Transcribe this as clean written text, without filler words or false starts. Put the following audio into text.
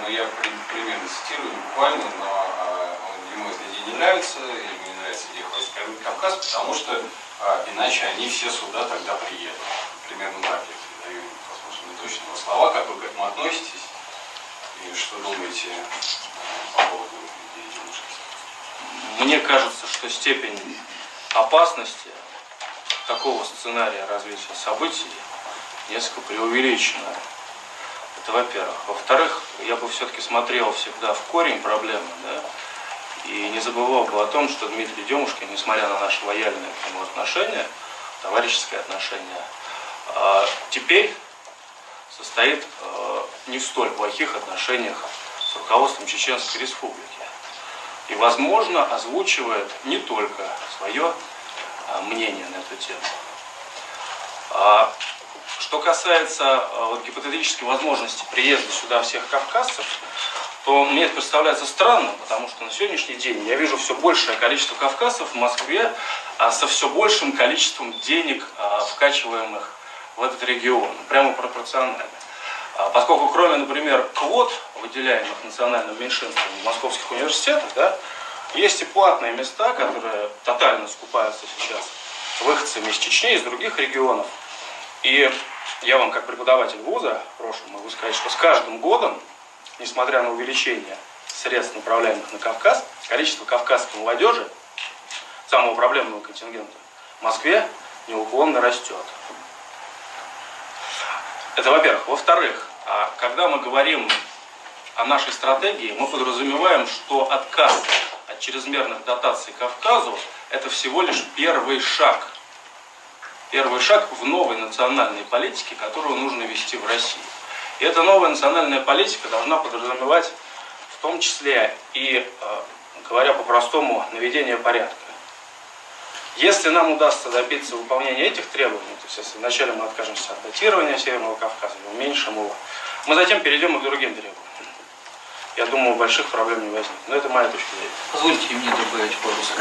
но я примерно цитирую, буквально, но ему эта идея не нравится, или ему не нравится идея хватит Кавказ, потому что иначе они все сюда тогда приедут. Примерно так я передаю, возможно, неточные слова, как вы к этому относитесь, и что думаете по поводу идеи Демушки? Мне кажется, что степень опасности такого сценария развития событий несколько преувеличена. Это во-первых. Во-вторых, я бы все-таки смотрел всегда в корень проблемы, да, и не забывал бы о том, что Дмитрий Демушкин, несмотря на наши лояльные к нему отношения, товарищеские отношения, теперь состоит не в столь плохих отношениях с руководством Чеченской Республики. И, возможно, озвучивает не только свое мнение на эту тему. Что касается гипотетической возможности приезда сюда всех кавказцев, то мне это представляется странным, потому что на сегодняшний день я вижу все большее количество кавказцев в Москве со все большим количеством денег, вкачиваемых в этот регион, прямо пропорционально. Поскольку кроме, например, квот, выделяемых национальным меньшинствам в московских университетах, да, есть и платные места, которые тотально скупаются сейчас выходцами из Чечни, из других регионов. И я вам, как преподаватель вуза, прошлом могу сказать, что с каждым годом, несмотря на увеличение средств, направляемых на Кавказ, количество кавказской молодежи, самого проблемного контингента, в Москве неуклонно растет. Это во-первых. Во-вторых, когда мы говорим о нашей стратегии, мы подразумеваем, что отказ от чрезмерных дотаций Кавказу – это всего лишь первый шаг. Первый шаг в новой национальной политике, которую нужно вести в России. И эта новая национальная политика должна подразумевать в том числе и, говоря по-простому, наведение порядка. Если нам удастся добиться выполнения этих требований, то есть если вначале мы откажемся от датирования Северного Кавказа, уменьшим его, мы затем перейдем и к другим требованиям. Я думаю, больших проблем не возникнет. Но это моя точка зрения. Позвольте мне добавить пару слов.